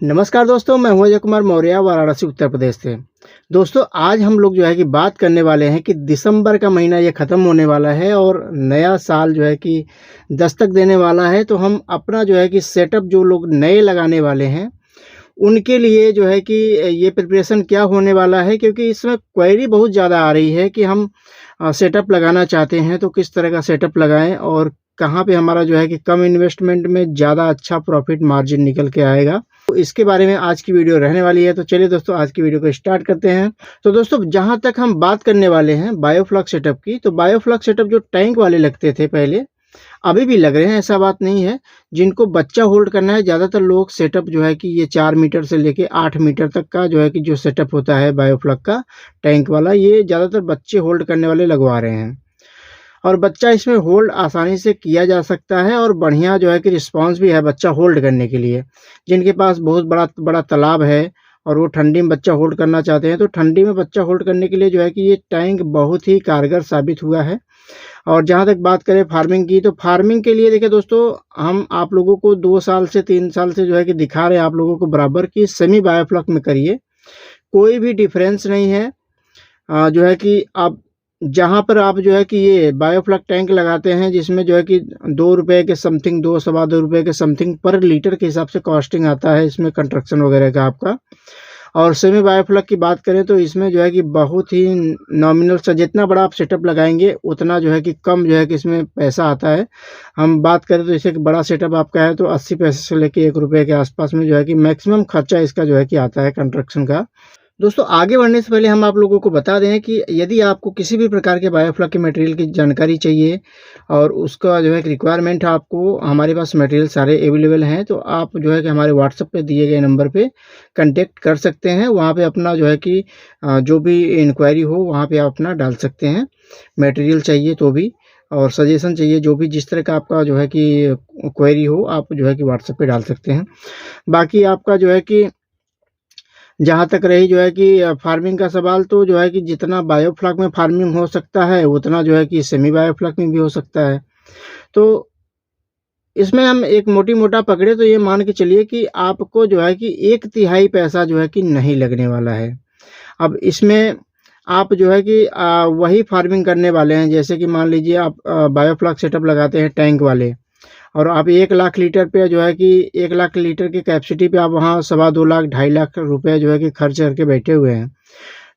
नमस्कार दोस्तों, मैं हूं अजय कुमार मौर्य, वाराणसी उत्तर प्रदेश से। दोस्तों, आज हम लोग जो है कि बात करने वाले हैं कि दिसंबर का महीना ये ख़त्म होने वाला है और नया साल जो है कि दस्तक देने वाला है। तो हम अपना जो है कि सेटअप जो लोग नए लगाने वाले हैं, उनके लिए जो है कि ये प्रिपरेशन क्या होने वाला है, क्योंकि इसमें क्वेरी बहुत ज़्यादा आ रही है कि हम सेटअप लगाना चाहते हैं तो किस तरह का सेटअप लगाएँ और कहाँ पे हमारा जो है कि कम इन्वेस्टमेंट में ज़्यादा अच्छा प्रॉफ़िट मार्जिन निकल के आएगा। तो इसके बारे में आज की वीडियो रहने वाली है। तो चलिए दोस्तों, आज की वीडियो को स्टार्ट करते हैं। तो दोस्तों, जहाँ तक हम बात करने वाले हैं बायोफ्लक सेटअप की, तो बायोफ्लक सेटअप जो टैंक वाले लगते थे पहले, अभी भी लग रहे हैं, ऐसा बात नहीं है। जिनको बच्चा होल्ड करना है, ज़्यादातर लोग सेटअप जो है कि ये 4 मीटर से लेके 8 मीटर तक का जो है कि जो सेटअप होता है बायोफ्लक का टैंक वाला, ये ज़्यादातर बच्चे होल्ड करने वाले लगवा रहे हैं। और बच्चा इसमें होल्ड आसानी से किया जा सकता है और बढ़िया जो है कि रिस्पॉन्स भी है बच्चा होल्ड करने के लिए। जिनके पास बहुत बड़ा बड़ा तालाब है और वो ठंडी में बच्चा होल्ड करना चाहते हैं, तो ठंडी में बच्चा होल्ड करने के लिए जो है कि ये टैंक बहुत ही कारगर साबित हुआ है। और जहाँ तक बात करें फार्मिंग की, तो फार्मिंग के लिए देखिए दोस्तों, हम आप लोगों को 2 साल से 3 साल से जो है कि दिखा रहे हैं आप लोगों को बराबर कि सेमी बायोफ्लक में करिए, कोई भी डिफरेंस नहीं है। जो है कि आप जहाँ पर आप जो है कि ये बायोफ्लक टैंक लगाते हैं, जिसमें जो है कि 2 रुपए के समथिंग, 2 सवा 2 रुपए के समथिंग पर लीटर के हिसाब से कॉस्टिंग आता है इसमें कंस्ट्रक्शन वगैरह का आपका। और सेमी बायोफ्लक की बात करें तो इसमें जो है कि बहुत ही नॉमिनल सा, जितना बड़ा आप सेटअप लगाएंगे उतना जो है कि कम जो है कि इसमें पैसा आता है। हम बात करें तो जैसे कि बड़ा सेटअप आपका है तो 80 पैसे से लेके 1 रुपये के आसपास में जो है कि मैक्सिमम खर्चा इसका जो है कि आता है कंस्ट्रक्शन का। दोस्तों, आगे बढ़ने से पहले हम आप लोगों को बता दें कि यदि आपको किसी भी प्रकार के बायोफ्लक के मटेरियल की जानकारी चाहिए और उसका जो है कि रिक्वायरमेंट है, आपको हमारे पास मटेरियल सारे अवेलेबल हैं, तो आप जो है कि हमारे व्हाट्सएप पे दिए गए नंबर पे कांटेक्ट कर सकते हैं। वहाँ पे अपना जो है कि जो भी इंक्वायरी हो वहाँ पे आप अपना डाल सकते हैं। मटेरियल चाहिए तो भी, और सजेशन चाहिए, जो भी जिस तरह का आपका जो है कि क्वेरी हो, आप जो है कि व्हाट्सएप पे डाल सकते हैं। बाकी आपका जो है कि जहाँ तक रही जो है कि फार्मिंग का सवाल, तो जो है कि जितना बायोफ्लक में फार्मिंग हो सकता है उतना जो है कि सेमी बायोफ्लक में भी हो सकता है। तो इसमें हम एक मोटा पकड़े तो ये मान के चलिए कि आपको जो है कि 1/3 पैसा जो है कि नहीं लगने वाला है। अब इसमें आप जो है कि वही फार्मिंग करने वाले हैं, जैसे कि मान लीजिए आप बायोफ्लक सेटअप लगाते हैं टैंक वाले, और आप 1 लाख लीटर पे जो है कि 1 लाख लीटर की कैपेसिटी पे आप वहाँ सवा 2 लाख 2.5 लाख रुपए जो है कि खर्च करके बैठे हुए हैं।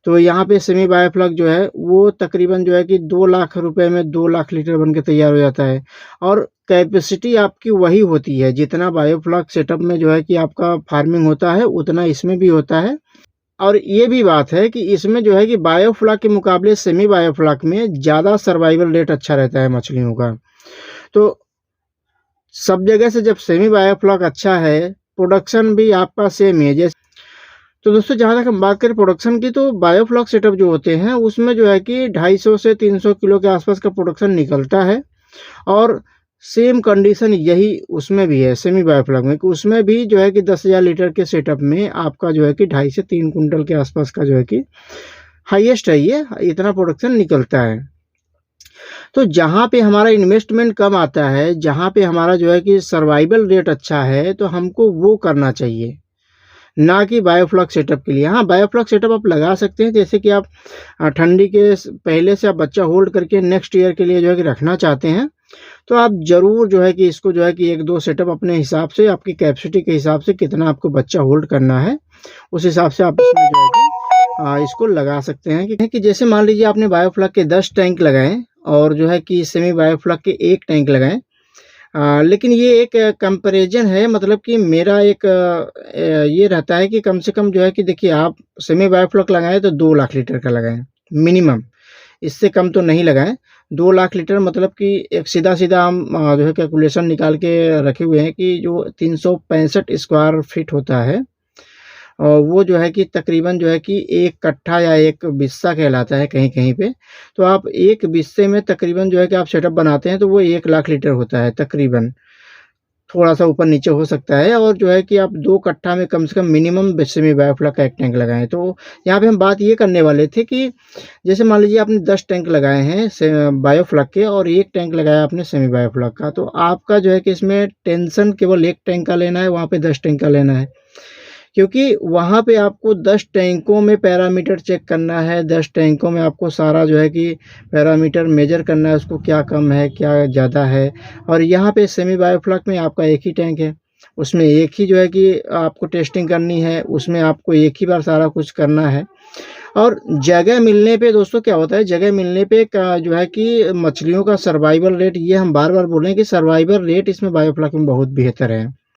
तो यहाँ पे सेमी बायोफ्लक जो है वो तकरीबन जो है कि 2 लाख रुपए में 2 लाख लीटर बन के तैयार हो जाता है। और कैपेसिटी आपकी वही होती है, जितना बायोफ्लक सेटअप में जो है कि आपका फार्मिंग होता है उतना इसमें भी होता है। और ये भी बात है कि इसमें जो है कि बायोफ्लक के मुकाबले सेमी बायोफ्लक में ज़्यादा सर्वाइवल रेट अच्छा रहता है मछलियों का। तो सब जगह से जब सेमी बायोफ्लक अच्छा है, प्रोडक्शन भी आपका सेम ही है। जैसे तो दोस्तों, जहाँ तक हम बात करें प्रोडक्शन की, तो बायोफ्लक सेटअप जो होते हैं उसमें जो है कि 250 से 300 किलो के आसपास का प्रोडक्शन निकलता है। और सेम कंडीशन यही उसमें भी है सेमी बायोफ्लक में, कि उसमें भी जो है कि 10,000 लीटर के सेटअप में आपका जो है कि 2.5 से 3 कुंटल के आसपास का जो है कि हाईएस्ट है, ये इतना प्रोडक्शन निकलता है। तो जहाँ पे हमारा इन्वेस्टमेंट कम आता है, जहाँ पे हमारा जो है कि सर्वाइवल रेट अच्छा है, तो हमको वो करना चाहिए, ना कि बायोफ्लक सेटअप के लिए। हाँ, बायोफ्लक सेटअप आप लगा सकते हैं, जैसे कि आप ठंडी के पहले से आप बच्चा होल्ड करके नेक्स्ट ईयर के लिए जो है कि रखना चाहते हैं, तो आप ज़रूर जो है कि इसको जो है कि 1-2 सेटअप अपने हिसाब से, आपकी कैपेसिटी के हिसाब से कितना आपको बच्चा होल्ड करना है, उस हिसाब से आप इसमें जो है कि इसको लगा सकते हैं। कि जैसे मान लीजिए आपने बायोफ्लक के 10 टैंक लगाए और जो है कि सेमी बायोफ्लक के 1 टैंक लगाएँ। लेकिन ये एक कंपैरिजन है, मतलब कि मेरा एक ये रहता है कि कम से कम जो है कि देखिए, आप सेमी बायोफ्लक लगाएँ तो 2 लाख लीटर का लगाएँ मिनिमम, इससे कम तो नहीं लगाएँ। 2 लाख लीटर मतलब कि एक सीधा-सीधा हम जो है कैलकुलेशन निकाल के रखे हुए हैं कि जो 365 स्क्वायर फीट होता है, वो जो है कि तकरीबन जो है कि 1 कट्ठा या 1 बिस्सा कहलाता है कहीं-कहीं पे। तो आप 1 बिस्से में तकरीबन जो है कि आप सेटअप बनाते हैं तो वो 1 लाख लीटर होता है तकरीबन। थोड़ा-सा ऊपर-नीचे हो सकता है, और जो है कि आप 2 कट्ठा में कम से कम मिनिमम सेमी बायोफ्लक का 1 टैंक लगाएँ। तो यहाँ पे हम बात ये करने वाले थे कि जैसे मान लीजिए आपने 10 टैंक लगाए हैं बायोफ्लक के और 1 टैंक लगाया आपने सेमी बायोफ्लक का, तो आपका जो है कि इसमें टेंशन केवल 1 टैंक का लेना है, वहाँ पे 10 टैंक का लेना है। क्योंकि वहाँ पे आपको 10 टैंकों में पैरामीटर चेक करना है, 10 टैंकों में आपको सारा जो है कि पैरामीटर मेजर करना है, उसको क्या कम है, क्या ज़्यादा है। और यहाँ पे सेमी बायोफ्लक में आपका एक ही टैंक है, उसमें एक ही जो है कि आपको टेस्टिंग करनी है, उसमें आपको एक ही बार सारा कुछ करना है। और जगह मिलने पे दोस्तों क्या होता है, जगह मिलने पे का जो है कि मछलियों का सर्वाइवल रेट, ये हम बार-बार बोल रहे हैं कि सर्वाइवल रेट इसमें बायोफ्लक में बहुत बेहतर है।